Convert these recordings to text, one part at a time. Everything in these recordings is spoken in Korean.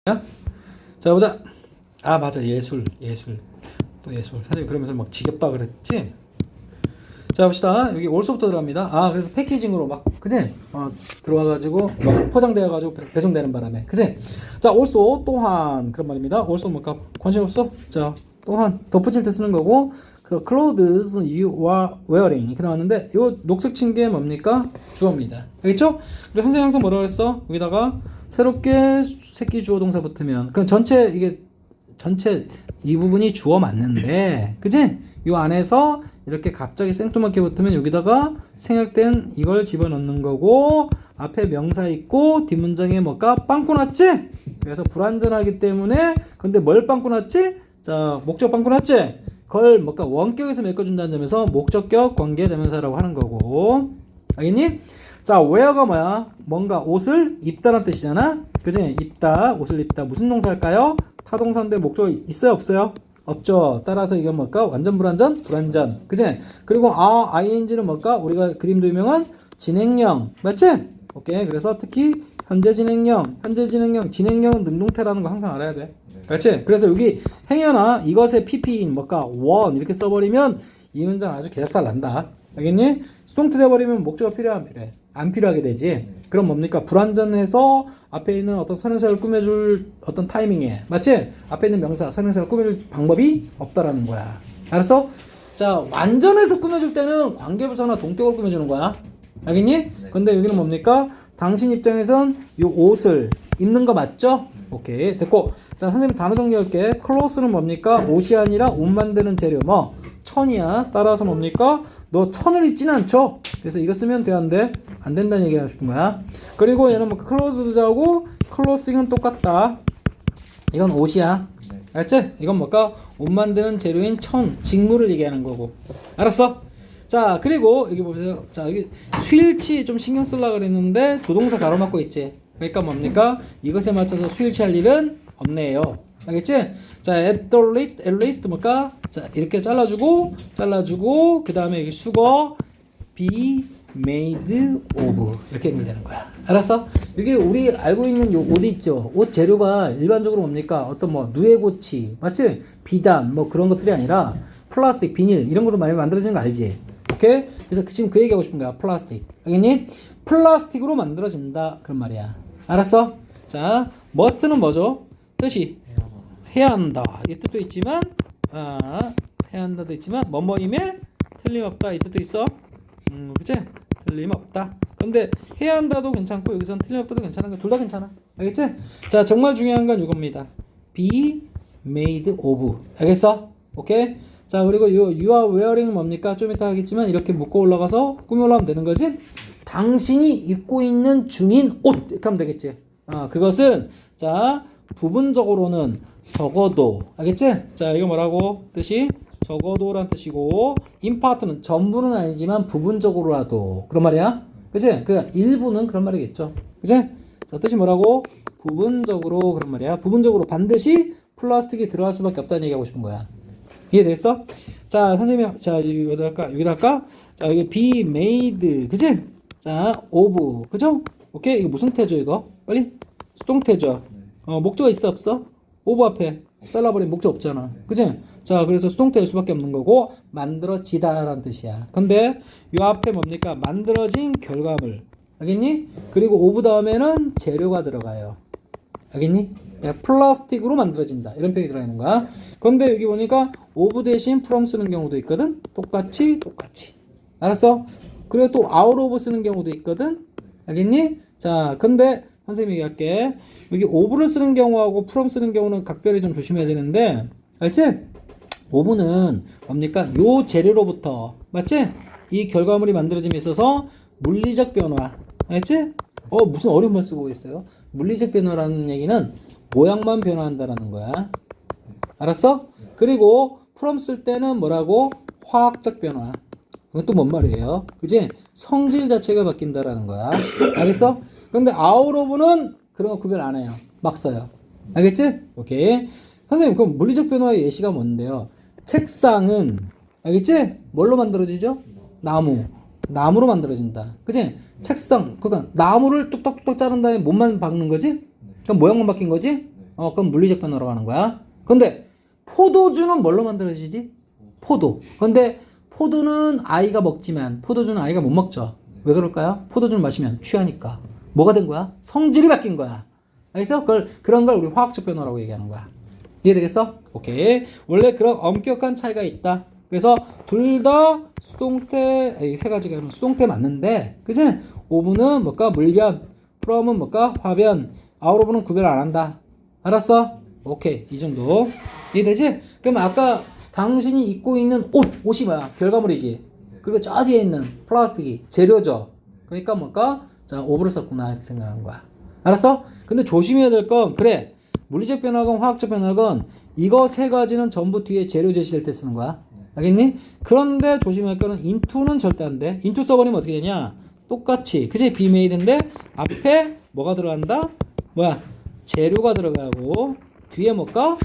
자 보자. 아 맞아, 예술 또 예술. 사실 그러면서 막 지겹다 그랬지. 자 봅시다. 여기 올소부터 들어갑니다. 아 그래서 패키징으로 막 그지? 들어와가지고 막 포장되어가지고 배송되는 바람에 그지? 자 올소 또한 그런 말입니다. 올소 뭔가 관심 없어? 자 또한 덧붙일 때 쓰는 거고, 그 clothes you are wearing 이렇게 나왔는데 요 녹색 친 게 뭡니까? 주어입니다. 알겠죠? 그리고 선생님 항상 뭐라고 했어? 여기다가 새롭게 새끼 주어 동사 붙으면 그 전체 이게 전체 이 부분이 주어 맞는데 그지? 요 안에서 이렇게 갑자기 생뚱맞게 붙으면 여기다가 생략된 이걸 집어넣는 거고, 앞에 명사 있고 뒷문장에 뭐가 빵꾸 났지? 그래서 불완전하기 때문에. 근데 뭘 빵꾸 났지? 자 목적 빵꾸 났지? 그걸 뭐가 원격에서 메꿔준다는 점에서 목적격 관계대명사라고 하는 거고, 알겠니? 자 wear가 뭐야? 뭔가 옷을 입다라는 뜻이잖아. 그지? 입다, 옷을 입다. 무슨 동사일까요? 타동사인데 목적 있어요 없어요? 없죠. 따라서 이건 뭘까? 완전 불완전? 불완전. 그지? 그리고 ing는 뭘까? 우리가 그림도 유명한 진행형. 맞지? 오케이. 그래서 특히 현재 진행형, 진행형은 능동태라는 거 항상 알아야 돼. 맞지? 그래서 여기 행여나 이것의 pp인 뭘까? 원 이렇게 써버리면 이 문장 아주 개살 난다. 알겠니? 수동태 돼버리면 목적어 필요해 안 필요해? 안 필요하게 되지. 그럼 뭡니까? 불완전해서 앞에 있는 어떤 선행사를 꾸며줄 어떤 타이밍에, 맞지? 앞에 있는 명사, 선행사를 꾸며줄 방법이 없다라는 거야. 알았어? 자, 완전해서 꾸며줄 때는 관계부사나 동격으로 꾸며주는 거야. 알겠니? 네. 근데 여기는 뭡니까? 당신 입장에선 이 옷을 입는 거 맞죠? 오케이. 됐고. 자, 선생님 단어 정리할게. 클로스는 뭡니까? 옷이 아니라 옷 만드는 재료. 뭐? 천이야. 따라서 뭡니까? 너 천을 입진 않죠? 그래서 이거 쓰면 돼, 안 돼? 안 된다는 얘기 하고 싶은 거야. 그리고 얘는 뭐 클로즈드하고 클로싱은 똑같다. 이건 옷이야. 알았지? 이건 뭘까? 옷 만드는 재료인 천, 직물을 얘기하는 거고. 알았어? 자, 그리고 여기 보세요. 자, 여기 수일치 좀 신경 쓰려고 그랬는데 조동사 가로막고 있지. 그러니까 뭡니까? 이것에 맞춰서 수일치 할 일은 없네요. 알겠지? 자, at least 뭘까? 자, 이렇게 잘라주고 그 다음에 여기 수거 be made of 이렇게 연결되는 거야. 알았어? 이게 우리 알고 있는 요 옷 있죠? 옷 재료가 일반적으로 뭡니까? 어떤 뭐 누에고치, 맞지? 비단 뭐 그런 것들이 아니라 플라스틱, 비닐 이런 거로 많이 만들어지는 거 알지? 오케이? 그래서 지금 그 얘기하고 싶은 거야. 플라스틱. 알겠니? 플라스틱으로 만들어진다 그런 말이야. 알았어? 자, must는 뭐죠? 뜻이 해야 한다 이 뜻도 있지만, 해야 한다도 있지만 뭐뭐임에 틀림없다 이 뜻도 있어. 그치? 틀림없다. 근데 해야 한다도 괜찮고 여기서는 틀림없다도 괜찮은 거 둘 다 괜찮아. 알겠지? 자, 정말 중요한 건 이겁니다. be made of. 알겠어? 오케이? 자, 그리고 you are wearing 뭡니까? 좀 이따 하겠지만 이렇게 묶어 올라가서 꾸며 올라가면 되는 거지? 당신이 입고 있는 중인 옷 이렇게 하면 되겠지? 그것은 자 부분적으로는 적어도, 알겠지? 자, 이거 뭐라고? 뜻이 적어도란 뜻이고, 인파트는 전부는 아니지만 부분적으로라도 그런 말이야. 그치? 그 일부는 그런 말이겠죠. 그치? 자, 뜻이 뭐라고? 부분적으로 그런 말이야. 부분적으로 반드시 플라스틱이 들어갈 수밖에 없다는 얘기하고 싶은 거야. 이해됐어? 자, 선생님이 자 여기다 할까? 자, 여기 be made, 그치? 자, of, 그죠? 오케이? 이거 무슨 태죠 이거? 빨리 수동태죠. 목적어 있어 없어? of 앞에 잘라버린 목적 없잖아. 그치? 자, 그래서 수동태일 수밖에 없는 거고, 만들어지다라는 뜻이야. 근데 요 앞에 뭡니까? 만들어진 결과물. 알겠니? 그리고 of 다음에는 재료가 들어가요. 알겠니? 플라스틱으로 만들어진다 이런 표현이 들어있는 거야. 근데 여기 보니까 of 대신 from 쓰는 경우도 있거든. 똑같이 알았어? 그리고 또 out of 쓰는 경우도 있거든. 알겠니? 자, 근데 선생님이 얘기할게. 여기 of를 쓰는 경우하고 from 쓰는 경우는 각별히 좀 조심해야 되는데, 알지? of는 뭡니까? 요 재료로부터, 맞지? 이 결과물이 만들어짐에 있어서 물리적 변화, 알지? 무슨 어려운 말 쓰고 있어요? 물리적 변화라는 얘기는 모양만 변화한다라는 거야. 알았어? 그리고 from 쓸 때는 뭐라고? 화학적 변화. 이건 또 뭔 말이에요? 그지? 성질 자체가 바뀐다라는 거야. 알겠어? 근데 out of는 그런 거 구별 안 해요. 막 써요. 알겠지? 오케이. 선생님, 그럼 물리적 변화의 예시가 뭔데요? 책상은, 알겠지? 뭘로 만들어지죠? 나무로 만들어진다. 그치? 책상, 그러니까 나무를 뚝딱뚝딱 자른 다음에 몸만 박는 거지? 그럼 모양만 바뀐 거지? 그럼 물리적 변화로 가는 거야. 근데 포도주는 뭘로 만들어지지? 포도. 근데 포도는 아이가 먹지만 포도주는 아이가 못 먹죠. 왜 그럴까요? 포도주를 마시면 취하니까. 뭐가 된 거야? 성질이 바뀐 거야. 알겠어? 그런 걸 우리 화학적 변화라고 얘기하는 거야. 이해되겠어? 오케이. 원래 그런 엄격한 차이가 있다. 그래서 둘 다 수동태, 이 세 가지가 수동태 맞는데, 그치? 오브는 뭘까? 물변. 프롬은 뭘까? 화변. 아웃오브는 구별 안 한다. 알았어? 오케이. 이 정도. 이해되지? 그럼 아까 당신이 입고 있는 옷이 뭐야? 결과물이지. 그리고 저 뒤에 있는 플라스틱이 재료죠. 그러니까 뭘까? 자, 오브를 썼구나. 이렇게 생각하는 거야. 알았어? 근데 조심해야 될 건, 그래. 물리적 변화건 화학적 변화건 이거 세 가지는 전부 뒤에 재료 제시될 때 쓰는 거야. 알겠니? 그런데 조심할 거는 into는 절대 안 돼. into 써버리면 어떻게 되냐? 똑같이. 그치? be made인데 앞에 뭐가 들어간다? 뭐야? 재료가 들어가고 뒤에 뭘까?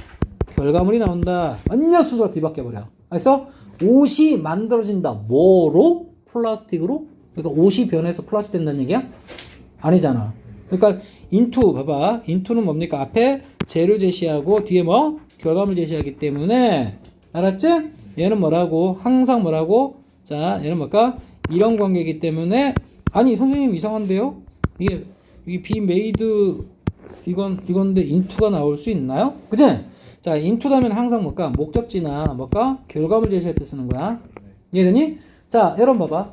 결과물이 나온다. 완전 순서가 뒤바뀌어버려. 그래서 옷이 만들어진다. 뭐로? 플라스틱으로? 그러니까 옷이 변해서 플라스틱 된다는 얘기야? 아니잖아. 그러니까 into 봐봐. into는 뭡니까? 앞에 재료 제시하고 뒤에 뭐? 결과물 제시하기 때문에 알았지? 얘는 뭐라고? 항상 뭐라고? 자, 얘는 뭘까? 이런 관계이기 때문에 아니 선생님 이상한데요? 이게 be made 이건데 into가 나올 수 있나요? 그치? 자, into라면 항상 뭘까? 목적지나 뭘까? 결과물 제시할 때 쓰는 거야. 이해되니? 자, 여러분 봐봐.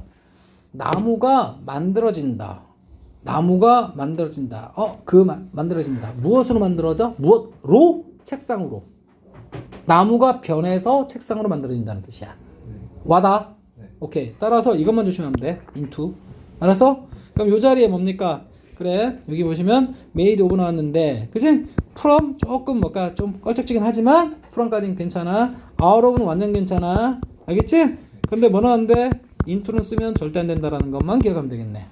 나무가 만들어진다. 나무가 만들어진다. 만들어진다. 무엇으로 만들어져? 무엇로? 책상으로. 나무가 변해서 책상으로 만들어진다는 뜻이야. 와다? 오케이. 따라서 이것만 조심하면 돼. into. 알았어? 그럼 요 자리에 뭡니까? 그래. 여기 보시면 made of 나왔는데, 그치? from 조금 뭔가 좀 껄쩍지긴 하지만 from까지는 괜찮아. out of는 완전 괜찮아. 알겠지? 근데 뭐 나왔는데 into는 쓰면 절대 안 된다라는 것만 기억하면 되겠네.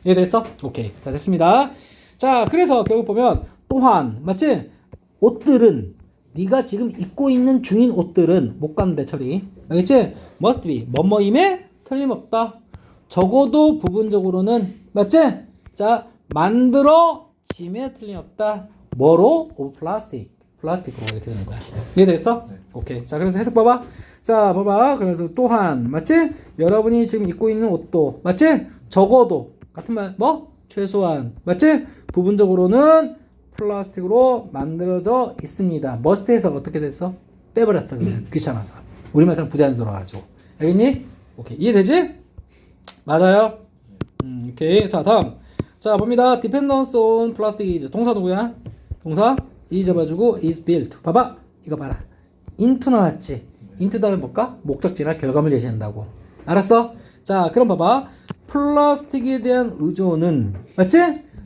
이해됐어? 오케이. 자, 됐습니다. 자, 그래서 결국 보면 또한 맞지? 옷들은 네가 지금 입고 있는 중인 옷들은 못 가는데 처리. 알겠지? must be 뭐뭐임에 틀림없다. 적어도 부분적으로는 맞지? 자, 만들어짐에 틀림없다. 뭐로? of plastic. 플라스틱으로 이렇게 되는 거야. 이해됐어? 네. 오케이. 자, 그래서 해석 봐봐. 자, 봐봐. 그래서 또한 맞지? 여러분이 지금 입고 있는 옷도 맞지? 적어도 같은 말 뭐? 최소한 맞지? 부분적으로는 플라스틱으로 만들어져 있습니다. 머스트 해석 어떻게 됐어? 빼버렸어. 그냥 귀찮아서. 우리말상 부자연스러워가지고. 알겠니? 오케이. 이해되지? 맞아요. 오케이. 자, 다음. 자, 봅니다. dependence on plastic is. 동사 누구야? 동사 is 잡아주고 is built. 봐봐. 이거 봐라. into 나왔지? into 다음에 뭘까? 목적지나 결과물 제시한다고. 알았어? 자, 그럼 봐봐. 플라스틱에 대한 의존은 맞지?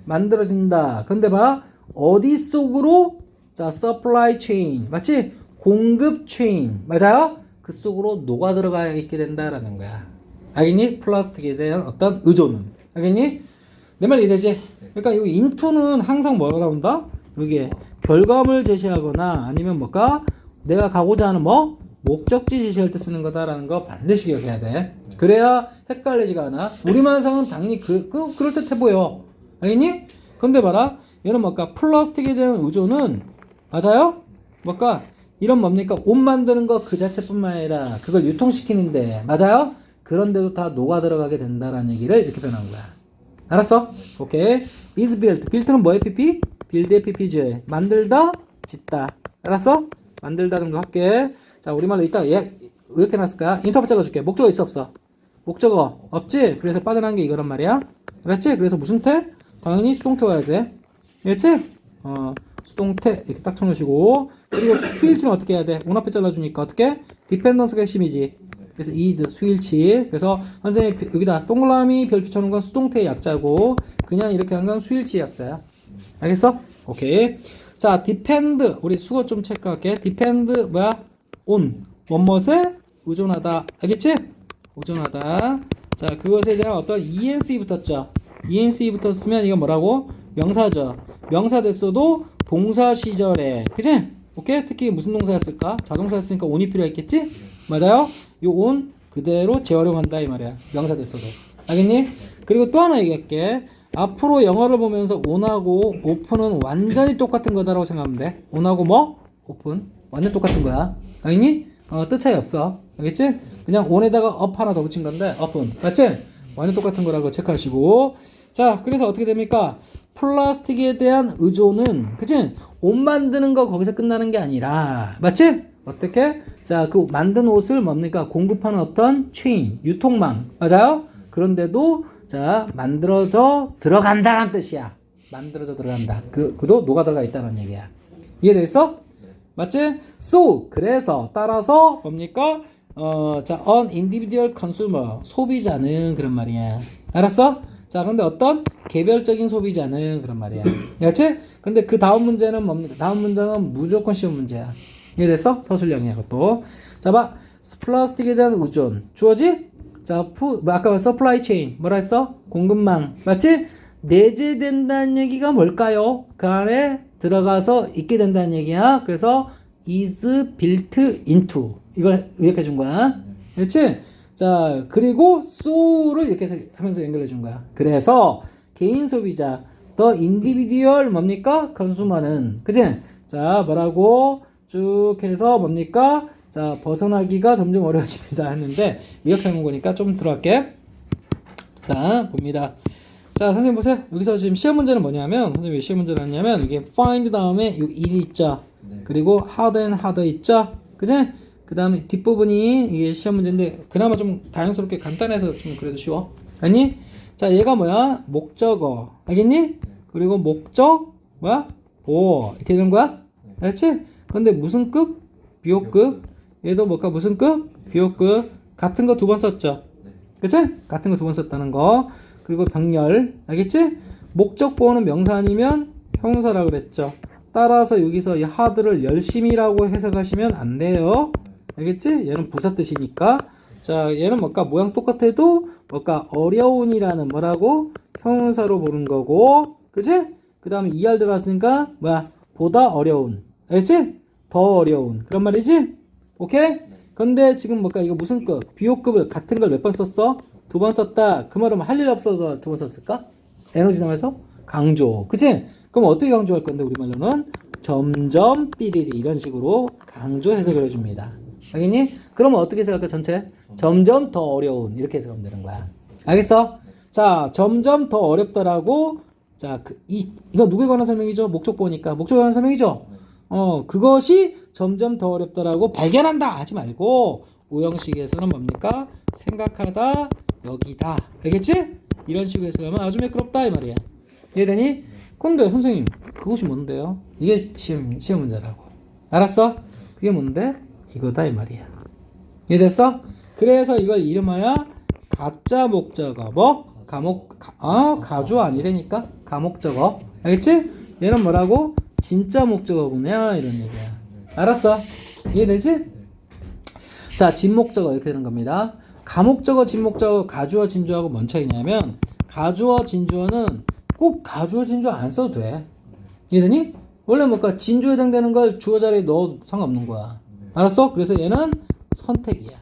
만들어진다. 근데 봐. 어디 속으로? 자, supply chain. 맞지? 공급 체인. 맞아요? 그 속으로 녹아 들어가 있게 된다라는 거야. 알겠니? 플라스틱에 대한 어떤 의존은. 알겠니? 내 말 이해되지? 그러니까 이 into는 항상 뭐가 나온다? 여기에 결과물 제시하거나 아니면 뭘까? 내가 가고자 하는 뭐? 목적지 제시할 때 쓰는 거다라는 거 반드시 기억해야 돼. 그래야 헷갈리지가 않아. 우리만상은 당연히 그럴듯해 보여. 알겠니? 근데 봐라. 얘는 뭘까? 플라스틱에 대한 의존은 맞아요? 뭘까? 이런 뭡니까? 옷 만드는 거 그 자체뿐만 아니라 그걸 유통시키는데 맞아요? 그런데도 다 녹아 들어가게 된다라는 얘기를 이렇게 표현한 거야. 알았어? 오케이. is built. built는 뭐의 PP? build의 PP지. 만들다, 짓다. 알았어? 만들다 정도 할게. 자, 우리말로 이따 이렇게 놨을까? 인터뷰 적어줄게. 목적어 있어 없어? 목적어 없지? 그래서 빠져나간 게 이거란 말이야. 그렇지? 그래서 무슨 태? 당연히 수동태 와야 돼. 알겠지? 수동태 이렇게 딱 쳐놓으시고 그리고 수일치는 어떻게 해야 돼? 온 앞에 잘라주니까 어떻게? 디펜던스가 핵심이지. 그래서 is 수일치. 그래서 선생님이 여기다 동그라미 별표 쳐놓은 건 수동태의 약자고 그냥 이렇게 한 건 수일치 약자야. 알겠어? 오케이. 자, depend 우리 수거 좀 체크할게. depend 뭐야? on 원것에 의존하다. 알겠지? 의존하다. 자, 그것에 대한 어떤 ENC 붙었죠. ENC 붙었으면 이건 뭐라고? 명사죠. 명사 됐어도 동사 시절에. 그치? 오케이? 특히 무슨 동사였을까? 자동사였으니까 on이 필요했겠지? 맞아요? 요 on 그대로 재활용한다 이 말이야. 명사 됐어도. 알겠니? 그리고 또 하나 얘기할게. 앞으로 영어를 보면서 on하고 open은 완전히 똑같은 거다라고 생각하면 돼. on하고 뭐? open. 완전 똑같은 거야. 알겠니? 뜻 차이 없어. 알겠지? 그냥 on에다가 up 하나 더 붙인 건데 open. 맞지? 완전 똑같은 거라고 체크하시고. 자, 그래서 어떻게 됩니까? 플라스틱에 대한 의존은, 그치? 옷 만드는 거 거기서 끝나는 게 아니라, 맞지? 어떻게? 자, 그 만든 옷을 뭡니까? 공급하는 어떤 체인, 유통망. 맞아요? 그런데도, 자, 만들어져 들어간다는 뜻이야. 만들어져 들어간다. 그도 녹아 들어가 있다는 얘기야. 이해됐어? 맞지? So, 그래서, 따라서, 뭡니까? 자, an individual consumer. 소비자는 그런 말이야. 알았어? 자, 근데 어떤 개별적인 소비자는 그런 말이야. 알았지? 근데 그 다음 문제는 뭡니까? 다음 문장은 무조건 쉬운 문제야. 이해됐어? 서술형이야, 그것도. 자, 봐. 플라스틱에 대한 의존. 주어지? 자, 아까 서플라이 체인. 뭐라 했어? 공급망. 맞지? 내재된다는 얘기가 뭘까요? 그 안에 들어가서 있게 된다는 얘기야. 그래서 is built into. 이걸 의역해 준 거야. 그렇지? 자, 그리고 so를 이렇게 하면서 연결해 준 거야. 그래서 개인 소비자, the individual 뭡니까? consumer는, 그치? 자, 뭐라고 쭉 해서 뭡니까? 자, 벗어나기가 점점 어려워집니다 했는데 의역해 놓은 거니까 좀 들어갈게. 자, 봅니다. 자, 선생님 보세요. 여기서 지금 시험 문제는 뭐냐면, 선생님 왜 시험 문제를 했냐면, 이게 find 다음에 요 일이 있죠. 네. 그리고 hard and hard 있죠. 그치? 그 다음에 뒷부분이 이게 시험 문제인데, 그나마 좀 다양스럽게 간단해서 좀 그래도 쉬워. 아니? 자, 얘가 뭐야? 목적어. 알겠니? 그리고 목적, 뭐야? 보어. 이렇게 되는 거야? 알았지? 근데 무슨 급? 비호급. 얘도 뭘까? 무슨 급? 비호급. 같은 거 두 번 썼죠. 그치? 같은 거 두 번 썼다는 거. 그리고 병렬. 알겠지? 목적 보어는 명사 아니면 형용사라고 그랬죠. 따라서 여기서 이 하드를 열심히라고 해석하시면 안 돼요. 알겠지? 얘는 부사 뜻이니까. 자, 얘는 뭘까? 모양 똑같아도 뭘까? 어려운이라는 뭐라고? 형용사로 보는 거고. 그치? 그 다음에 ER 들어갔으니까 뭐야? 보다 어려운. 알겠지? 더 어려운. 그런 말이지? 오케이? 근데 지금 뭘까? 이거 무슨 급? 비호급을 같은 걸 몇 번 썼어? 두 번 썼다. 그 말은 할 일 없어서 두 번 썼을까? 에너지 나면서 강조. 그치? 그럼 어떻게 강조할 건데, 우리말로는? 점점 삐리리 이런 식으로 강조 해석을 해줍니다. 알겠니? 그러면 어떻게 해석할까, 전체? 점점 더 어려운. 이렇게 해석하면 되는 거야. 알겠어? 자, 점점 더 어렵다라고. 자, 이거 누구에 관한 설명이죠? 목적 보니까. 목적에 관한 설명이죠? 그것이 점점 더 어렵다라고 발견한다 하지 말고, 오형식에서는 뭡니까? 생각하다, 여기다. 알겠지? 이런 식으로 해석하면 아주 매끄럽다 이 말이야. 이해되니? 근데 선생님, 그것이 뭔데요? 이게 시험 문제라고. 알았어? 그게 뭔데? 이거다 이 말이야. 이해됐어? 그래서 이걸 이름하여 가짜 목적어. 뭐? 가주 아니라니까? 가목적어. 알겠지? 얘는 뭐라고? 진짜 목적어구나 이런 얘기야. 알았어? 이해되지? 자, 진목적어 이렇게 되는 겁니다. 가목적어, 진목적어, 가주어, 진주어하고 뭔 차이냐면, 가주어, 진주어는 꼭 가주어, 진주어 안 써도 돼. 이해되니? 원래 뭘까? 진주에 해당되는 걸 주어 자리에 넣어도 상관없는 거야. 알았어? 그래서 얘는 선택이야.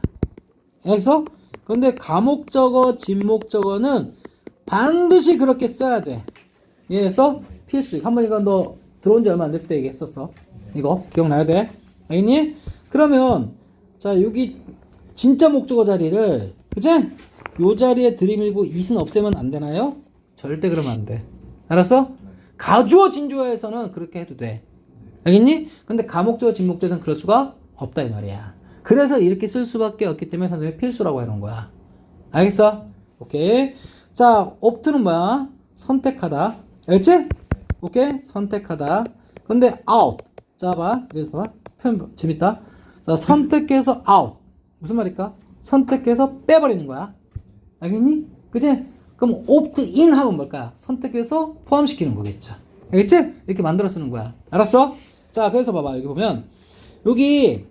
알겠어? 근데 가목적어, 진목적어는 반드시 그렇게 써야 돼. 이해했어? 필수. 한번 이거 너 들어온 지 얼마 안 됐을 때 얘기했었어. 이거 기억나야 돼. 알겠니? 그러면 자, 여기 진짜 목적어 자리를, 그치? 요 자리에 들이밀고 it은 없애면 안 되나요? 절대 그러면 안 돼. 알았어? 가주어, 진주어에서는 그렇게 해도 돼. 알겠니? 근데 가목적어, 진목적어에서는 그럴 수가 없다 이 말이야. 그래서 이렇게 쓸 수밖에 없기 때문에 선생님이 필수라고 해놓은 거야. 알겠어? 오케이. 자, opt는 뭐야? 선택하다. 알겠지? 오케이? 선택하다. 근데 out. 자, 봐. 여기 봐봐. 표현 재밌다. 자, 선택해서 out. 무슨 말일까? 선택해서 빼버리는 거야. 알겠니? 그치? 그럼 opt in 하면 뭘까? 선택해서 포함시키는 거겠죠. 알겠지? 이렇게 만들어 쓰는 거야. 알았어? 자, 그래서 봐봐. 여기 보면 여기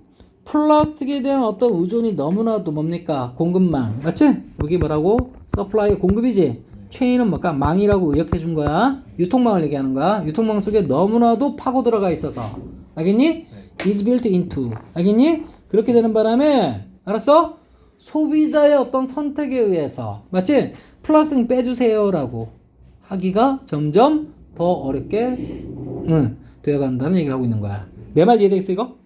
플라스틱에 대한 어떤 의존이 너무나도 뭡니까? 공급망. 맞지? 여기 뭐라고? 서플라이의 공급이지? 체인은 뭘까? 망이라고 의역해 준 거야. 유통망을 얘기하는 거야. 유통망 속에 너무나도 파고 들어가 있어서. 알겠니? is built into. 알겠니? 그렇게 되는 바람에, 알았어? 소비자의 어떤 선택에 의해서, 맞지? 플라스틱 빼주세요라고 하기가 점점 더 어렵게 되어간다는 얘기를 하고 있는 거야. 내 말 이해되겠어 이거?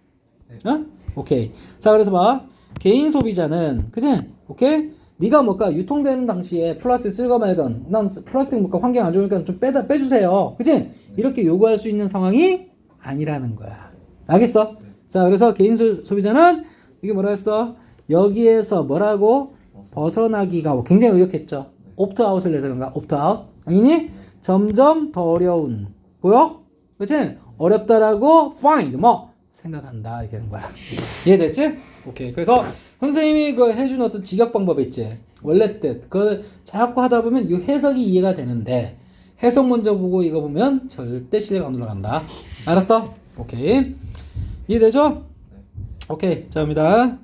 어? 오케이. 자 그래서 봐. 개인 소비자는 그치? 오케이? 네가 뭔가 유통되는 당시에 플라스틱 쓸거 말건 난 플라스틱 뭔가 환경 안 좋으니까 좀 빼주세요. 그치? 이렇게 요구할 수 있는 상황이 아니라는 거야. 알겠어? 자 그래서 개인 소비자는 이게 뭐라 했어? 여기에서 뭐라고? 벗어나기가 굉장히 의역했죠. 옵트아웃을 내서 그런가? 옵트아웃. 아니니? 점점 더 어려운. 보여? 그치? 어렵다라고 find 뭐 생각한다 이렇게 하는 거야. 이해됐지? 오케이. 그래서 선생님이 그 해준 어떤 직역 방법 있지. 원래 때 그걸 자꾸 하다 보면 이 해석이 이해가 되는데 해석 먼저 보고 이거 보면 절대 실력 안 올라간다. 알았어? 오케이. 이해되죠? 오케이. 자, 갑니다.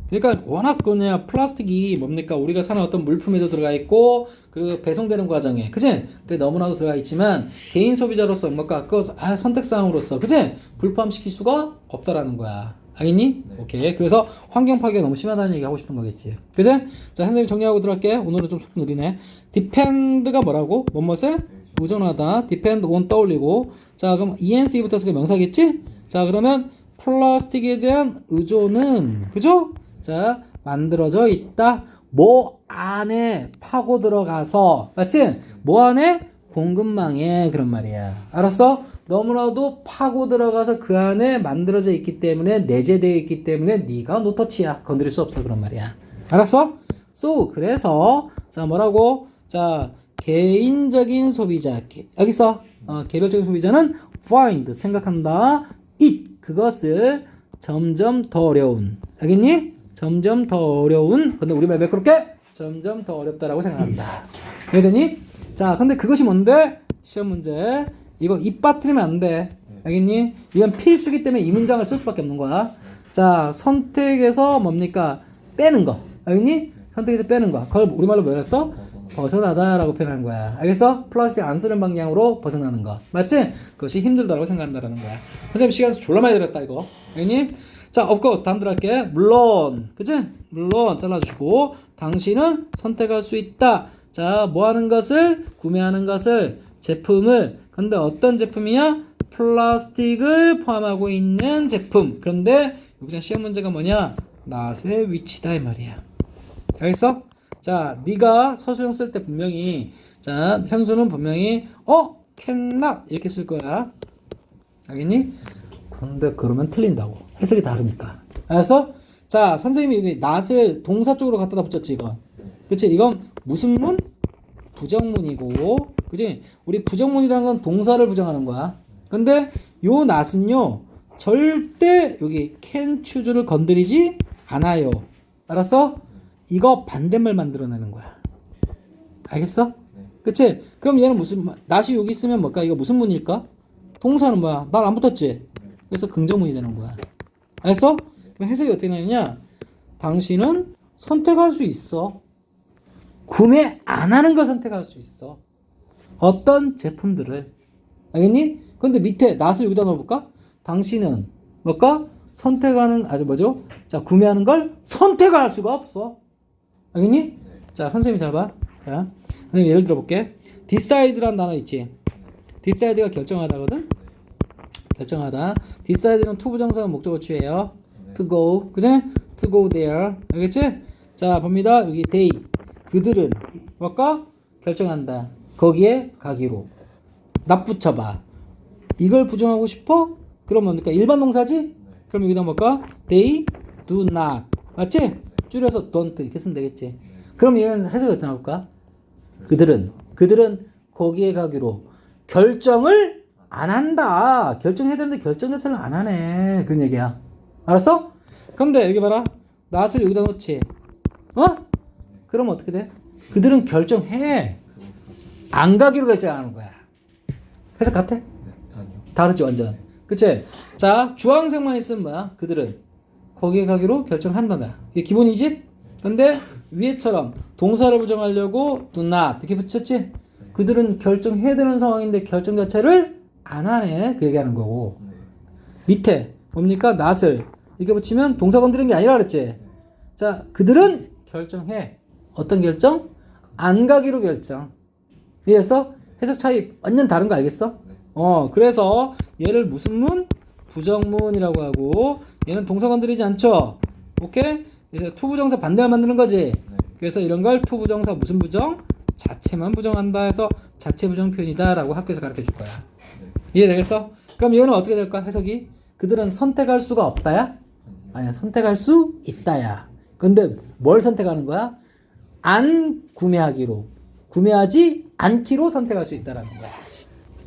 그러니까 워낙 그냥 플라스틱이 뭡니까 우리가 사는 어떤 물품에도 들어가 있고 그 배송되는 과정에 그치? 그게 너무나도 들어가 있지만 개인 소비자로서 뭔가 그 선택사항으로서 그치? 불포함시킬 수가 없다라는 거야. 알겠니? 네. 오케이. 그래서 환경 파괴가 너무 심하다는 얘기 하고 싶은 거겠지. 그치? 자 선생님 정리하고 들어갈게. 오늘은 좀 속도 느리네. depend가 뭐라고? 뭐뭐에? 의존하다. depend on 떠올리고 자 그럼 ENC 붙어서 그 명사겠지? 자 그러면 플라스틱에 대한 의존은 그죠? 자 만들어져 있다. 뭐 안에 파고 들어가서 맞지? 뭐 안에? 공급망에 그런 말이야. 알았어? 너무나도 파고 들어가서 그 안에 만들어져 있기 때문에 내재되어 있기 때문에 네가 노터치야. 건드릴 수 없어 그런 말이야. 알았어? So 그래서 자 뭐라고? 자 개인적인 소비자 여기 있어. 개별적인 소비자는 find 생각한다. it 그것을 점점 더 어려운 알겠니? 점점 더 어려운 근데 우리말 매끄럽게 점점 더 어렵다라고 생각한다. 이해되니? 자 근데 그것이 뭔데? 시험 문제 이거 입 빠뜨리면 안 돼. 알겠니? 이건 필수기 때문에 이 문장을 쓸 수밖에 없는 거야. 자 선택에서 뭡니까? 빼는 거 알겠니? 선택에서 빼는 거 그걸 우리말로 뭐라 했어? 벗어나다 라고 표현한 거야. 알겠어? 플라스틱 안 쓰는 방향으로 벗어나는 거 맞지? 그것이 힘들다고 생각한다라는 거야. 선생님 시간 졸라 많이 들었다 이거 알겠니? 자 of course 다음 들어갈게. 물론 그치? 물론 잘라주시고 당신은 선택할 수 있다. 자 뭐하는 것을? 구매하는 것을 제품을 근데 어떤 제품이야? 플라스틱을 포함하고 있는 제품. 그런데 여기서 시험 문제가 뭐냐? not의 위치다 이 말이야. 알겠어? 자, 네가 서술형 쓸 때 분명히 자, 현수는 분명히 cannot 이렇게 쓸 거야. 알겠니? 그런데 그러면 틀린다고. 해석이 다르니까. 알았어? 자, 선생님이 여기 not을 동사 쪽으로 갖다 붙였지 이건. 그치? 이건 무슨 문? 부정문이고 그치? 우리 부정문이라는 건 동사를 부정하는 거야. 근데 요 not은요 절대 여기 can choose를 건드리지 않아요. 알았어? 이거 반대말 만들어내는 거야. 알겠어? 그치? 그럼 얘는 무슨 not이 여기 있으면 뭘까? 이거 무슨 문일까? 동사는 뭐야? 난 안 붙었지? 그래서 긍정문이 되는 거야. 알겠어? 그럼 해석이 어떻게 되느냐? 당신은 선택할 수 있어. 구매 안 하는 걸 선택할 수 있어. 어떤 제품들을. 알겠니? 근데 밑에 not을 여기다 넣어볼까? 당신은 뭘까? 선택하는 뭐죠? 자 구매하는 걸 선택할 수가 없어. 알겠니? 자 선생님이 잘 봐. 자 선생님 예를 들어볼게. decide라는 단어 있지? decide가 결정하다거든? 결정하다. decide는 to 부정사가 목적어 취해요. to go 그치? to go there 알겠지? 자 봅니다. 여기 they 그들은 뭘까? 결정한다. 거기에 가기로. 납 붙여봐. 이걸 부정하고 싶어? 그럼 뭡니까? 일반 동사지? 그럼 여기다 뭘까? They do not. 맞지? 줄여서 don't 이렇게 쓰면 되겠지. 그럼 얘는 해석이 어떻게 나올까? 그들은 거기에 가기로 결정을 안 한다. 결정해야 되는데 결정 자체를 안 하네. 그런 얘기야. 알았어? 근데 여기 봐라. not을 여기다 놓지. 그럼 어떻게 돼? 그들은 결정해. 안 가기로 결정하는 거야. 해석 같아? 다르지 완전. 그치? 자 주황색만 있으면 뭐야? 그들은 거기에 가기로 결정한다. 이게 기본이지? 근데 위에처럼 동사를 부정하려고 do not 이렇게 붙였지? 그들은 결정해야 되는 상황인데 결정 자체를 안 하네. 그 얘기하는 거고. 밑에 뭡니까? not을 이렇게 붙이면 동사 건드리는 게 아니라 그랬지? 자 그들은 결정해. 어떤 결정? 안 가기로 결정. 이해했어? 해석 차이 완전 다른 거 알겠어? 그래서 얘를 무슨 문? 부정문이라고 하고 얘는 동사 건드리지 않죠? 오케이? 그래서 투부정사 반대말 만드는 거지. 그래서 이런 걸 투부정사 무슨 부정? 자체만 부정한다 해서 자체 부정 표현이다 라고 학교에서 가르쳐 줄 거야. 이해되겠어? 그럼 얘는 어떻게 될까? 해석이? 그들은 선택할 수가 없다야? 아니야, 선택할 수 있다야. 근데 뭘 선택하는 거야? 안 구매하기로, 구매하지 않기로 선택할 수 있다라는 거야.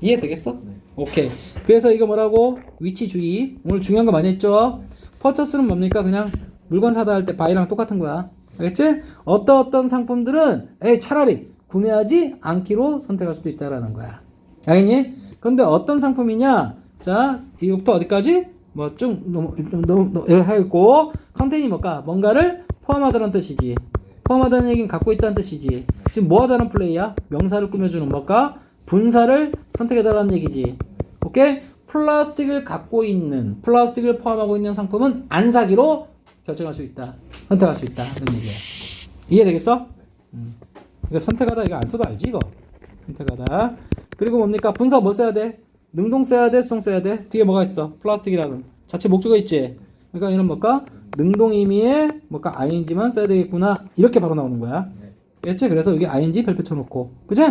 이해되겠어? 네. 오케이. 그래서 이거 뭐라고? 위치주의. 오늘 중요한 거 많이 했죠? 퍼처스는 뭡니까? 그냥 물건 사다 할 때 바이랑 똑같은 거야. 알겠지? 어떤 상품들은 차라리 구매하지 않기로 선택할 수도 있다라는 거야. 알겠니? 근데 어떤 상품이냐? 자, 이거부터 어디까지? 뭐 쭉 너무 하고 컨테이닝이 뭘까? 뭔가를 포함하다는 뜻이지. 포함하다는 얘기는 갖고 있다는 뜻이지. 지금 뭐 하자는 플레이야? 명사를 꾸며주는 뭘까? 분사를 선택해달라는 얘기지. 오케이? 플라스틱을 갖고 있는, 플라스틱을 포함하고 있는 상품은 안 사기로 결정할 수 있다. 선택할 수 있다. 이런 얘기야. 이해되겠어? 그러니까 선택하다 이거 안 써도 알지 이거. 선택하다. 그리고 뭡니까? 분사 뭐 써야 돼? 능동 써야 돼? 수동 써야 돼? 뒤에 뭐가 있어? 플라스틱이라는 자체 목적어 있지? 그러니까 얘는 뭘까? 능동 의미에 뭘까? ing만 써야 되겠구나. 이렇게 바로 나오는 거야. 그렇지? 그래서 여기 ing 별표 쳐놓고. 그치?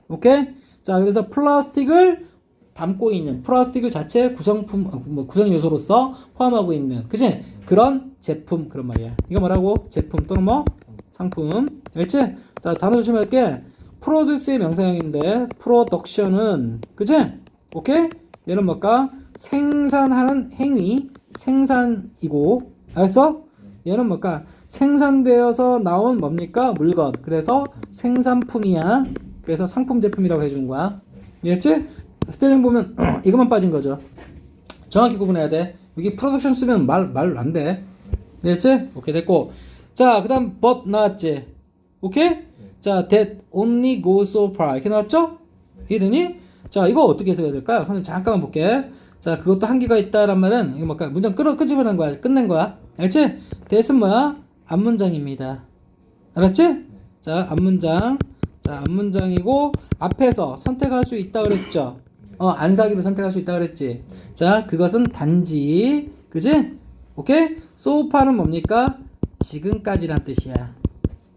오케이? 자, 그래서 플라스틱을 담고 있는, 플라스틱을 자체 구성품, 구성 요소로서 포함하고 있는, 그치? 그런 제품, 그런 말이야. 이거 뭐라고? 제품 또는 뭐? 상품. 알겠지? 자, 단어 조심할게. 프로듀스의 명사형인데, 프로덕션은, 그치? 오케이? 얘는 뭘까? 생산하는 행위, 생산이고, 알았어? 얘는 뭘까? 생산되어서 나온 뭡니까? 물건. 그래서 생산품이야. 그래서 상품 제품이라고 해준 거야. 이해했지? 스펠링 보면 이것만 빠진 거죠. 정확히 구분해야 돼. 여기 프로덕션 쓰면 말 안 돼. 이해했지? 오케이, 됐고. 자, 그 다음 but 나왔지? 오케이? 자, that only goes so far. 이렇게 나왔죠? 이해되니? 자, 이거 어떻게 해석해야 될까요? 선생님 잠깐만 볼게. 자, 그것도 한계가 있다란 말은 이거 뭘까? 문장 끄집어낸 거야. 끝낸 거야. 알지? that은 뭐야? 앞문장입니다. 알았지? 자, 앞문장. 자, 앞문장이고 앞에서 선택할 수 있다 그랬죠? 안 사기로 선택할 수 있다 그랬지? 자, 그것은 단지, 그지? 오케이? so far는 뭡니까? 지금까지란 뜻이야.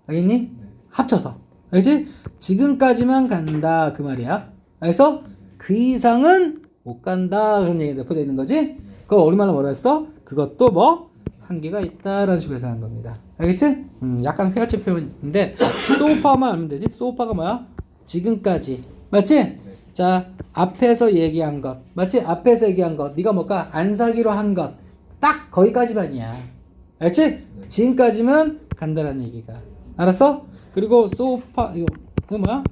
알겠니? 합쳐서. 알지? 지금까지만 간다 그 말이야. 그래서 그 이상은 못 간다 그런 얘기 내포되어 있는 거지? 그거 우리말로 뭐라 했어? 그것도 뭐? 한계가 있다라는 식으로 해석한 겁니다. 알겠지? 약간 회화체 표현인데 소파만 알면 되지? 소파가 뭐야? 지금까지. 맞지? 자, 앞에서 얘기한 것. 맞지? 앞에서 얘기한 것. 네가 뭘까? 안 사기로 한 것. 딱 거기까지만이야. 알겠지? 지금까지만 간다라는 얘기가. 알았어? 그리고 소파 이거 뭐야?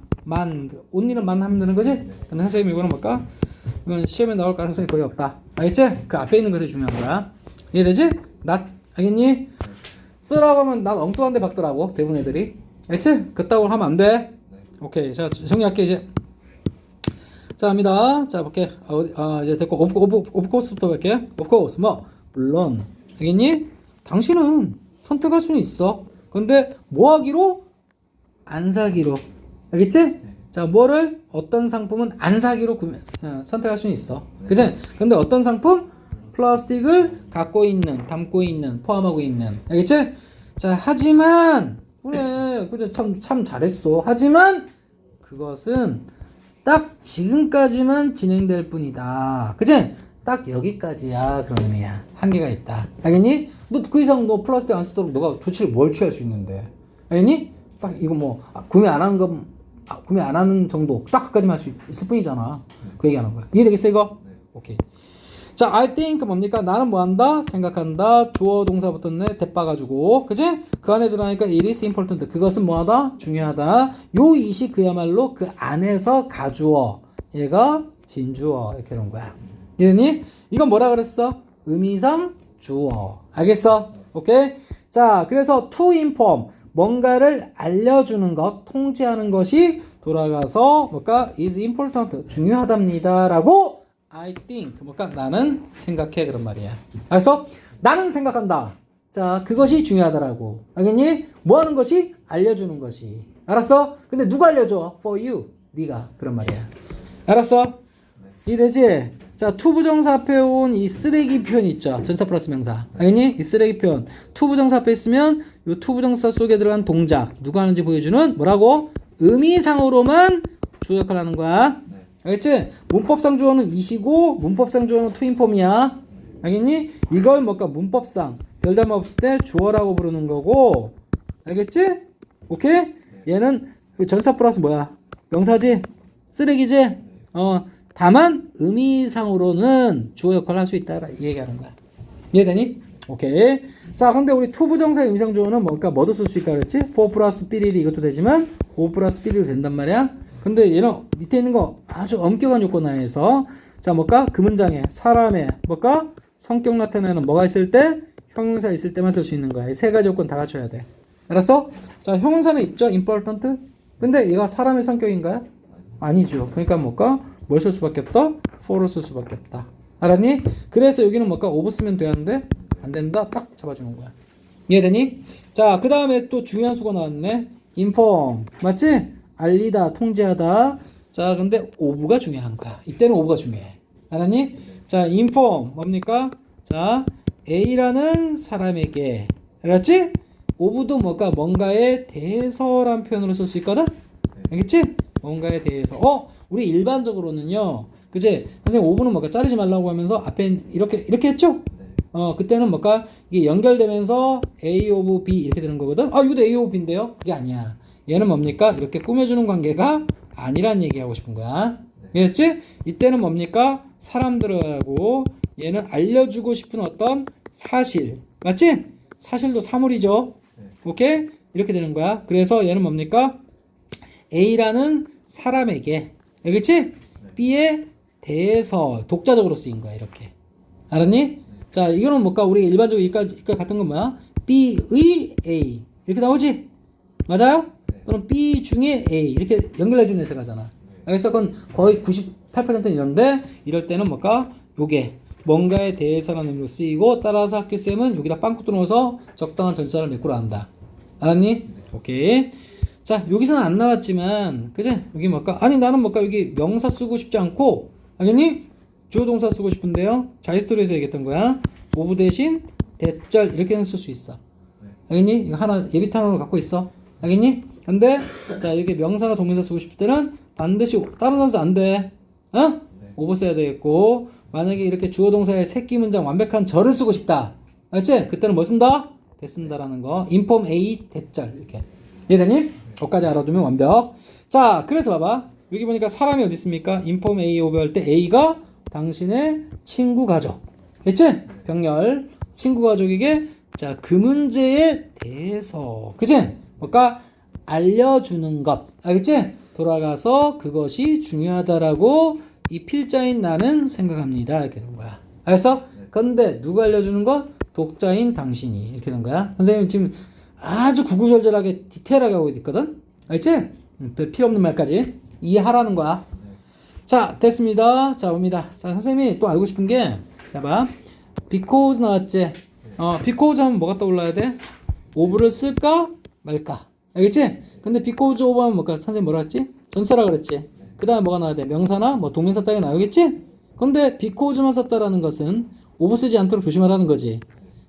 온니는 만 하면 되는 거지? 근데 선생님 이거는 뭘까? 이건 시험에 나올 가능성이 거의 없다. 알겠지? 그 앞에 있는 것이 중요한 거야. 이해되지? 알겠니? 쓰라고 하면 난 엉뚱한 데 박더라고 대부분 애들이. 알겠지? 그따구로 하면 안 돼. 오케이. 자, 정리할게 이제. 자, 갑니다. 자, 볼게. 이제 됐고 오브 코스부터 볼게. 오브 코스 뭐? 물론. 알겠니? 당신은 선택할 수는 있어. 근데 뭐 하기로? 안 사기로. 알겠지? 자, 뭐를 어떤 상품은 안 사기로 선택할 수는 있어. 그치? 근데 어떤 상품? 플라스틱을 갖고 있는, 담고 있는, 포함하고 있는. 알겠지? 자, 하지만 그래 참 잘했어. 하지만 그것은 딱 지금까지만 진행될 뿐이다. 그치? 딱 여기까지야. 그런 의미야. 한계가 있다. 알겠니? 너 그 이상 너 플라스틱 안 쓰도록 너가 조치를 뭘 취할 수 있는데. 알겠니? 딱 이거 뭐 구매 안 하는 정도 딱 그까지만 할 수 있을 뿐이잖아. 그 얘기하는 거야. 이해되겠어 이거? 오케이. 자, I think 뭡니까? 나는 뭐 한다? 생각한다. 주어 동사 붙었네. 대빠가지고. 그지? 그 안에 들어가니까 it is important. 그것은 뭐 하다? 중요하다. 요 이시 그야말로 그 안에서 가주어. 얘가 진주어. 이렇게 하는 거야. 이해니? 이건 뭐라 그랬어? 의미상 주어. 알겠어? 오케이? 자, 그래서 to inform. 뭔가를 알려주는 것, 통지하는 것이 돌아가서 뭘까? is important. 중요하답니다. 라고 I think. 뭘까? 나는 생각해. 그런 말이야. 알았어? 나는 생각한다. 자, 그것이 중요하다라고. 알겠니? 뭐 하는 것이? 알려주는 것이. 알았어? 근데 누가 알려줘? For you. 네가 그런 말이야. 알았어? 이해되지? 자, 투부정사 앞에 온 이 쓰레기 표현 있죠. 전사 플러스 명사. 알겠니? 이 쓰레기 표현. 투부정사 앞에 있으면 이 투부정사 속에 들어간 동작 누가 하는지 보여주는 뭐라고? 의미상으로만 주어 역할을 하는 거야. 알겠지? 문법상 주어는 이시고 문법상 주어는 투인폼이야. 알겠니? 이걸 뭘까? 문법상 별다름 없을 때 주어라고 부르는 거고. 알겠지? 오케이? 얘는 전사 플러스 뭐야? 명사지? 쓰레기지? 다만 의미상으로는 주어 역할을 할 수 있다 이 얘기하는 거야. 이해되니? 오케이. 자, 근데 우리 투부정사의 의미상 주어는 뭘까? 뭐도 쓸 수 있다 그랬지? for 플러스 삐리리 이것도 되지만 o 플러스 삐리리도 된단 말이야. 근데 얘는 밑에 있는 거 아주 엄격한 요건 하에서 자, 뭘까? 그 문장에 사람의 뭘까? 성격 나타내는 뭐가 있을 때? 형용사 있을 때만 쓸 수 있는 거야. 이 세 가지 요건 다 갖춰야 돼. 알았어? 자, 형용사는 있죠? important. 근데 얘가 사람의 성격인가요? 아니죠. 그러니까 뭘까? 뭘 쓸 수밖에 없다? for를 쓸 수밖에 없다. 알았니? 그래서 여기는 뭘까? of 쓰면 되는데 안 된다. 딱 잡아주는 거야. 이해되니? 자, 그 다음에 또 중요한 수가 나왔네. inform. 맞지? 알리다, 통지하다. 자, 근데 of가 중요한 거야. 이때는 of가 중요해. 알았니? 자, inform. 뭡니까? 자, A라는 사람에게. 알았지? of도 뭘까? 뭔가에 대해서란 표현으로 쓸 수 있거든? 알겠지? 뭔가에 대해서. 우리 일반적으로는요. 그제 선생님 of는 뭘까? 자르지 말라고 하면서 앞에 이렇게 했죠? 그때는 뭘까? 이게 연결되면서 A of B 이렇게 되는 거거든? 이것도 A of B인데요? 그게 아니야. 얘는 뭡니까? 이렇게 꾸며주는 관계가 아니란 얘기하고 싶은 거야. 알겠지? 이때는 뭡니까? 사람들하고 얘는 알려주고 싶은 어떤 사실. 맞지? 사실도 사물이죠. 오케이? 이렇게 되는 거야. 그래서 얘는 뭡니까? A라는 사람에게. 알겠지? B에 대해서 독자적으로 쓰인 거야. 이렇게. 알았니? 자, 이거는 뭘까? 우리 일반적으로 이까지 같은 건 뭐야? B의 A. 이렇게 나오지? 맞아요? 또는 B 중에 A. 이렇게 연결해주는 해석하잖아. 그래서 그건 거의 98%는 이런데, 이럴 때는 뭘까? 요게. 뭔가에 대해서라는 의미로 쓰이고, 따라서 학교쌤은 여기다 빵꾸 뚫어서 적당한 전치사를 메꾸려 한다. 알았니? 오케이. 자, 여기서는 안 나왔지만, 그지? 여기 뭘까? 아니, 나는 뭘까? 여기 명사 쓰고 싶지 않고, 알겠니? 주어 동사 쓰고 싶은데요. 자이스토리에서 얘기했던 거야. of 대신 대절 이렇게는 쓸 수 있어. 알겠니? 이거 하나 예비탄으로 갖고 있어. 알겠니? 근데 자, 이렇게 명사나 동명사 쓰고 싶을 때는 반드시 다른 단서 안 돼. of 써야 되겠고, 만약에 이렇게 주어 동사의 새끼 문장 완벽한 절을 쓰고 싶다. 알겠지? 그때는 뭐 쓴다? 대 쓴다라는 거. inform A 대절 이렇게. 이해되니? 거기까지 알아두면 완벽. 자, 그래서 봐봐. 여기 보니까 사람이 어디 있습니까? inform A of 할 때 A가 당신의 친구 가족. 됐지? 병렬. 친구 가족에게 자, 그 문제에 대해서. 그치? 뭘까? 알려주는 것. 알겠지? 돌아가서 그것이 중요하다라고 이 필자인 나는 생각합니다. 이렇게 되는 거야. 알겠어? 그런데 누가 알려주는 것? 독자인 당신이. 이렇게 되는 거야. 선생님 지금 아주 구구절절하게 디테일하게 하고 있거든? 알겠지? 필요 없는 말까지 이해하라는 거야. 자, 됐습니다. 자, 봅니다. 자, 선생님이 또 알고 싶은 게, 자, 봐. because 나왔지? because 하면 뭐가 떠올라야 돼? of를 쓸까? 말까? 알겠지? 근데 because of 하면 뭘까? 선생님 뭐라 했지? 전체라 그랬지? 그 다음에 뭐가 나와야 돼? 명사나 뭐 동명사 따위가 나오겠지? 근데 because만 썼다라는 것은 of 쓰지 않도록 조심하라는 거지.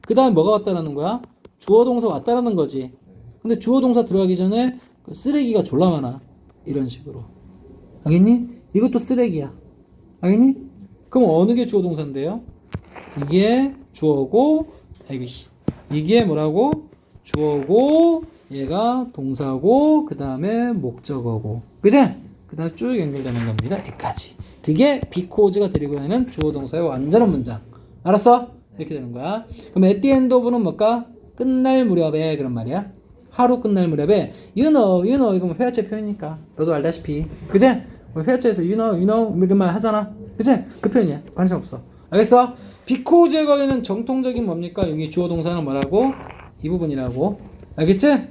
그 다음에 뭐가 왔다라는 거야? 주어 동사 왔다라는 거지. 근데 주어 동사 들어가기 전에 쓰레기가 졸라 많아. 이런 식으로. 알겠니? 이것도 쓰레기야. 알겠니? 그럼 어느 게 주어 동사인데요? 이게 주어고, 이게 뭐라고? 주어고, 얘가 동사고, 그 다음에 목적어고. 그제? 그 다음에 쭉 연결되는 겁니다. 여기까지. 그게 because가 데리고 있는 주어 동사의 완전한 문장. 알았어? 이렇게 되는 거야. 그럼 at the end of는 뭘까? 끝날 무렵에 그런 말이야. 하루 끝날 무렵에 you know 이거 뭐 회화체 표현이니까 너도 알다시피. 그제? 회화체에서 you know 이런 말 하잖아. 그치? 그 표현이야. 관심 없어. 알겠어? because에 관련된 정통적인 뭡니까? 여기 주어 동사는 뭐라고? 이 부분이라고. 알겠지?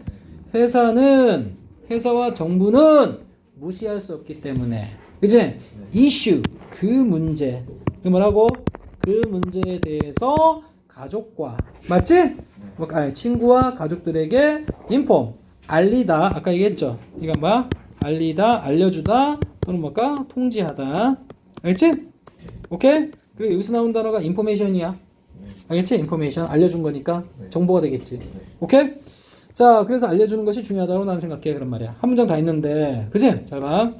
회사와 정부는 무시할 수 없기 때문에. 그치? issue 그 문제. 그 뭐라고? 그 문제에 대해서 가족과 맞지? 친구와 가족들에게 inform 알리다. 아까 얘기했죠? 이건 뭐야? 알리다, 알려주다 또는 뭘까? 통지하다. 알겠지? 오케이? 그리고 여기서 나온 단어가 인포메이션이야. 알겠지? 인포메이션 알려준 거니까 정보가 되겠지. 오케이? 자, 그래서 알려주는 것이 중요하다고 나는 생각해. 그런 말이야. 한 문장 다 있는데, 그지? 잘 봐.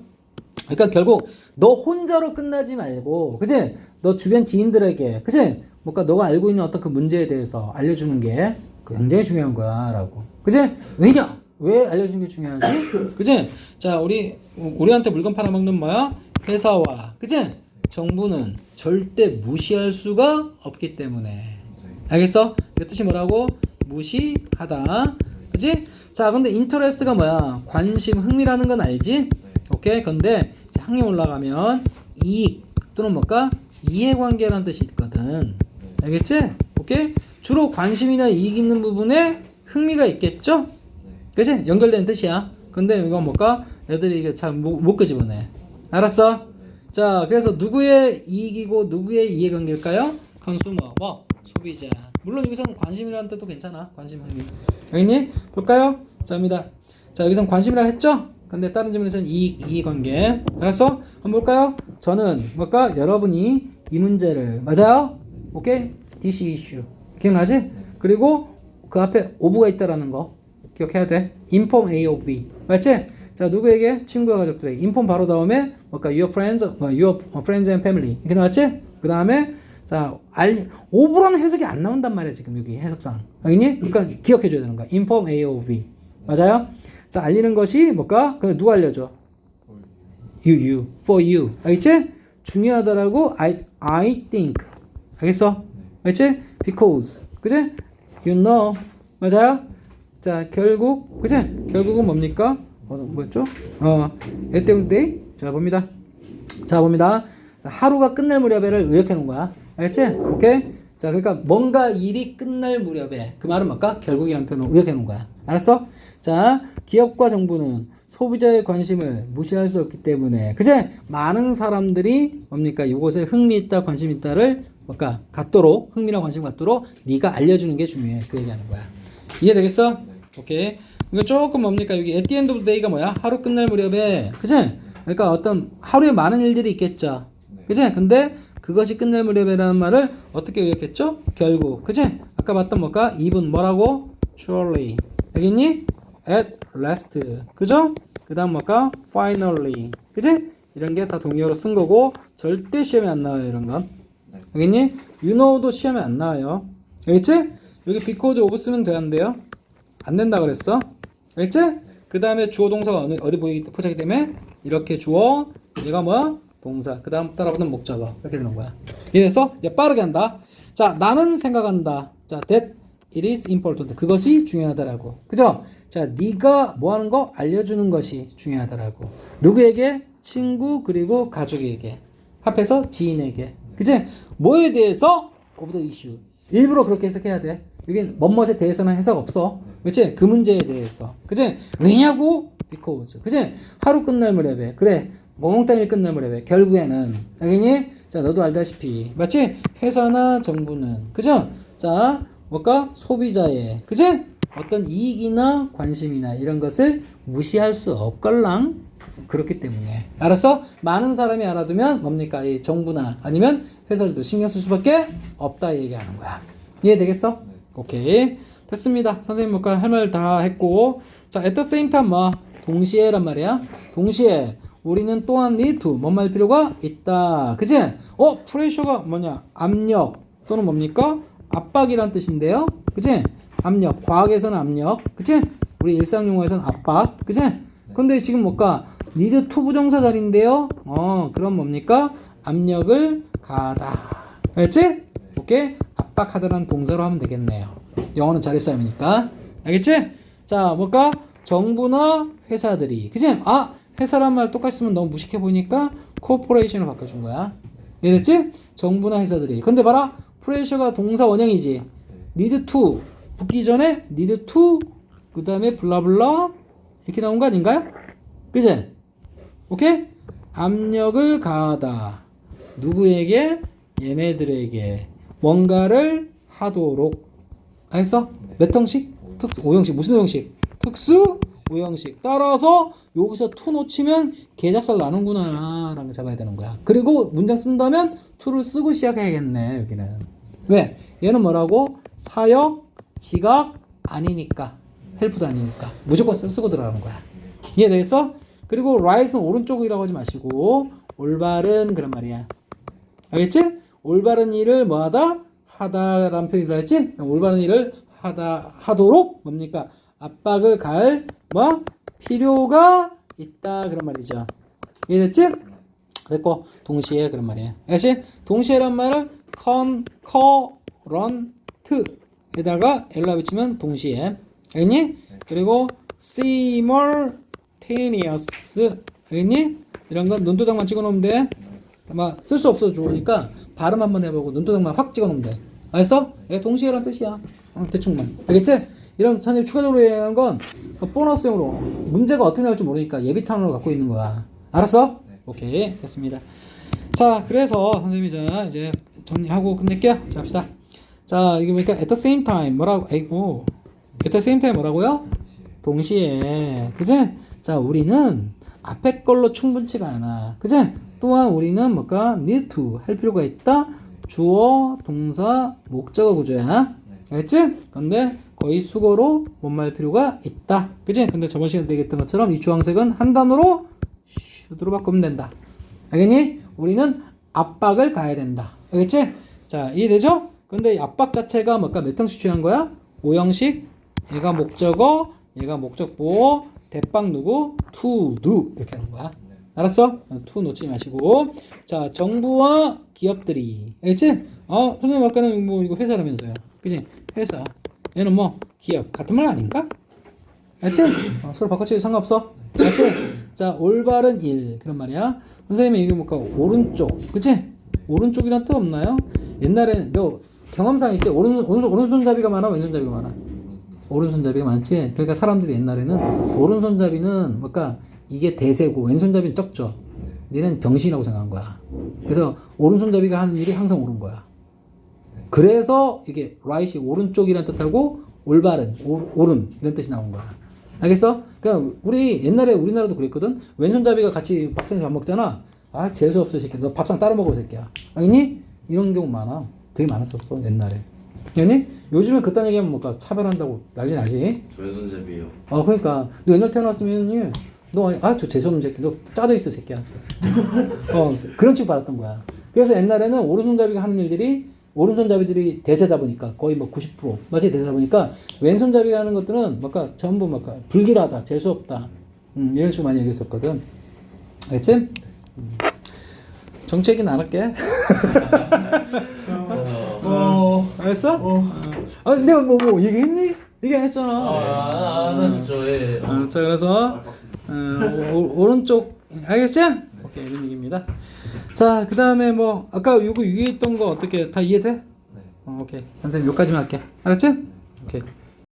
그러니까 결국 너 혼자로 끝나지 말고, 그지? 너 주변 지인들에게, 그지? 뭔가 너가 알고 있는 어떤 그 문제에 대해서 알려주는 게 굉장히 중요한 거야라고. 그지? 왜냐? 왜 알려주는 게 중요하지? 그지? 자, 우리한테 물건 팔아먹는 뭐야? 회사와, 그지? 정부는 절대 무시할 수가 없기 때문에. 알겠어? 그 뜻이 뭐라고? 무시하다. 그지? 자, 근데 인터레스트가 뭐야? 관심, 흥미라는 건 알지? 오케이? 근데 항이 올라가면 이익 또는 뭘까? 이해관계라는 뜻이 있거든. 알겠지? 오케이? 주로 관심이나 이익 있는 부분에 흥미가 있겠죠? 그치? 연결되는 뜻이야. 근데 이거 뭘까? 애들이 이게 잘 못 끄집어내. 알았어? 자, 그래서 누구의 이익이고 누구의 이해관계일까요? 컨슈머, 뭐? 소비자. 물론 여기서는 관심이라는 뜻도 괜찮아. 관심, 흥미. 알겠니? 볼까요? 자입니다. 자, 여기서는 관심이라 했죠? 근데 다른 질문에서는 이해관계. 알았어? 한번 볼까요? 저는 뭘까? 여러분이 이 문제를, 맞아요? 오케이? This issue. 기억나지? 그리고 그 앞에 of가 있다라는 거 기억해야 돼. inform A of B. 맞지? 자, 누구에게? 친구와 가족들에게. inform 바로 다음에 뭘까? your friends and family. 이렇게 나왔지? 그 다음에 자, of라는 해석이 안 나온단 말이야, 지금 여기 해석상. 알겠니? 그러니까 기억해 줘야 되는 거야. inform A of B. 맞아요? 자, 알리는 것이 뭘까? 그럼 누가 알려줘? for you. 알겠지? 중요하다라고 I think. 알겠어? 알겠지? because. 그지? You know. 맞아요? 자, 결국, 그지? 결국은 뭡니까? 뭐였죠? at the end of the day. 자, 봅니다. 자, 봅니다. 하루가 끝날 무렵에를 의역해 놓은 거야. 알겠지? 오케이? 자, 그러니까 뭔가 일이 끝날 무렵에. 그 말은 뭘까? 결국이라는 표현을 의역해 놓은 거야. 알았어? 자, 기업과 정부는 소비자의 관심을 무시할 수 없기 때문에, 그제? 많은 사람들이 뭡니까? 이것에 흥미 있다, 관심 있다를 뭘까? 갖도록, 흥미나 관심 갖도록 네가 알려주는 게 중요해. 그 얘기하는 거야. 이해되겠어? 오케이. 이거 조금 뭡니까? 여기 at the end of the day가 뭐야? 하루 끝날 무렵에, 그제? 그러니까 어떤 하루에 많은 일들이 있겠죠. 그제? 근데 그것이 끝날 무렵이라는 말을 어떻게 의역했죠? 결국. 그제? 아까 봤던 뭘까? even 뭐라고? surely. 알겠니? at last. 그죠? 그 다음 뭘까? finally. 그지? 이런 게 다 동의어로 쓴 거고, 절대 시험에 안 나와요, 이런 건. 알겠니? you know도 시험에 안 나와요. 알겠지? 여기 because of 쓰면 돼, 안 돼요? 안 된다 그랬어. 알겠지? 그 다음에 주어 동사가 어디 포착이 되면 이렇게 주어, 얘가 뭐야? 동사. 그 다음 따라붙는 목적어. 이렇게 되는 거야. 이래서 이제 빠르게 한다. 자, 나는 생각한다. 자, that it is important. 그것이 중요하다라고. 그죠? 자, 네가 뭐 하는 거? 알려주는 것이 중요하다라고. 누구에게? 친구 그리고 가족에게. 합해서 지인에게. 그치? 뭐에 대해서? of the issue. 일부러 그렇게 해석해야 돼. 여기 뭐뭇에 대해서는 해석 없어. 그치? 그 문제에 대해서. 그치? 왜냐고? because. 그치? 하루 끝날 무렵에. 그래. 몽땅일 끝날 무렵에. 결국에는. 알겠니? 자, 너도 알다시피. 맞지? 회사나 정부는. 그죠? 자, 뭘까? 소비자의. 그치? 어떤 이익이나 관심이나 이런 것을 무시할 수 없걸랑. 그렇기 때문에. 알았어? 많은 사람이 알아두면 뭡니까? 이 정부나 아니면 회사들도 신경 쓸 수밖에 없다 얘기하는 거야. 이해되겠어? 오케이. 됐습니다. 선생님 뭘까? 할 말 다 했고. 자, at the same time 뭐? 동시에란 말이야. 동시에 우리는 또한 need to 뭔 말 필요가 있다. 그치? pressure가 뭐냐? 압력 또는 뭡니까? 압박이란 뜻인데요. 그치? 압력. 과학에서는 압력. 그치? 우리 일상 용어에서는 압박. 그치? 근데 지금 뭘까? need to 부정사 자리인데요. 그럼 뭡니까? 압력을 가하다. 알겠지? 오케이? 압박하다라는 동사로 하면 되겠네요. 영어는 자리 싸움이니까. 알겠지? 자, 뭘까? 정부나 회사들이. 그치? 회사란 말 똑같이 쓰면 너무 무식해 보이니까 코퍼레이션으로 바꿔준 거야. 이해됐지? 정부나 회사들이. 근데 봐라. 프레셔가 동사 원형이지. need to 붙기 전에 need to 그 다음에 블라블라 이렇게 나온 거 아닌가요? 그치? 오케이? 압력을 가하다. 누구에게? 얘네들에게 뭔가를 하도록. 알겠어? 몇 형식? 5형식. 무슨 5형식? 특수 오형식. 따라서 여기서 to 놓치면 개작살 나는구나 라는 거 잡아야 되는 거야. 그리고 문장 쓴다면 to를 쓰고 시작해야겠네. 여기는 왜? 얘는 뭐라고? 사역, 지각 아니니까, 헬프도 아니니까 무조건 쓰고 들어가는 거야. 이해되겠어? 그리고 right은 오른쪽이라고 하지 마시고 올바른 그런 말이야. 알겠지? 올바른 일을 뭐하다? 하다라는 표현이 들어갔지? 올바른 일을 하도록 뭡니까? 압박을 가할 뭐? 필요가 있다 그런 말이죠. 이해됐지? 됐고 동시에 그런 말이에요. 알겠지? 동시에란 말을 concurrent에다가 엘라 붙이면 동시에. 알겠니? 그리고 simultaneous. 알겠니? 이런 건 눈도장만 찍어놓으면 돼. 아마 쓸 수 없어 좋으니까 발음 한번 해보고 눈도장만 확 찍어놓으면 돼. 알았어? 예, 동시에란 뜻이야. 대충만. 알겠지? 이런 선생님 추가적으로 얘기하는 건 보너스형으로 문제가 어떻게 나올지 모르니까 예비탄으로 갖고 있는 거야. 알았어? 네. 오케이, 됐습니다. 자, 그래서 선생님이 이제 정리하고 끝낼게요. 자, 합시다. 자, 이게 뭐니까 at the same time 뭐라고? 아이고, at the same time 뭐라고요? 동시에. 그제? 자, 우리는 앞에 걸로 충분치가 않아. 그제? 또한 우리는 뭐가 need to 할 필요가 있다. 주어, 동사, 목적어 구조야. 알겠지? 근데 거의 수거로 못말 필요가 있다. 그치? 근데 저번 시간에 얘기했던 것처럼 이 주황색은 한 단어로 슈드로 바꾸면 된다. 알겠니? 우리는 압박을 가야 된다. 알겠지? 자, 이해되죠? 근데 이 압박 자체가 뭘까? 몇 형식 취한 거야? 5형식. 얘가 목적어, 얘가 목적보호, 대빵 누구? to do. 이렇게 하는 거야. 알았어? to 놓지 마시고. 자, 정부와 기업들이. 알겠지? 선생님 아까는 뭐 이거 회사라면서요. 그치? 회사. 얘는 뭐 기업 같은 말 아닌가? 알지? 서로 바꿔치기 상관없어. 알지? 자, 올바른 일 그런 말이야. 선생님이 이게 뭐까 오른쪽, 그치? 오른쪽이란 뜻 없나요? 옛날에는 너 경험상 있지? 오른손잡이가 많아, 왼손잡이가 많아? 오른손잡이가 많지. 그러니까 사람들이 옛날에는 오른손잡이는 뭐까 이게 대세고 왼손잡이는 적죠. 니는 병신이라고 생각한 거야. 그래서 오른손잡이가 하는 일이 항상 옳은 거야. 그래서 이게 right이 오른쪽이라는 뜻하고 올바른, 옳은 이런 뜻이 나온 거야. 알겠어? 그러니까 우리 옛날에 우리나라도 그랬거든. 왼손잡이가 같이 밥상에서 밥 먹잖아. 아, 재수 없어 이 새끼. 너 밥상 따로 먹어 이 새끼야. 알겠니? 이런 경우 많아. 되게 많았었어 옛날에. 알겠니? 요즘에 그딴 얘기하면 뭔가 차별한다고 난리 나지. 왼손잡이요. 그러니까 너 옛날 태어났으면 저 재수없는 새끼. 너 짜져 있어 새끼야. 그런 취급 받았던 거야. 그래서 옛날에는 오른손잡이가 하는 일들이 오른손잡이들이 대세다 보니까 거의 뭐 90% 맞지 대세다 보니까 왼손잡이가 하는 것들은 뭔가 전부 뭔가 불길하다, 재수 없다, 이런 식으로 많이 얘기했었거든. 알겠지? 정치 얘기는 안 할게. 알았어? 내가 뭐 얘기했니? 얘기 안 했잖아. 안 하죠, 예. 자, 그래서 오른쪽 알겠지? 오케이, 이런 얘기입니다. 자, 그 다음에 뭐 아까 요거 위에 있던 거 어떻게 다 이해돼? 네. 오케이. 선생님 요까지만 할게. 알았지? 오케이.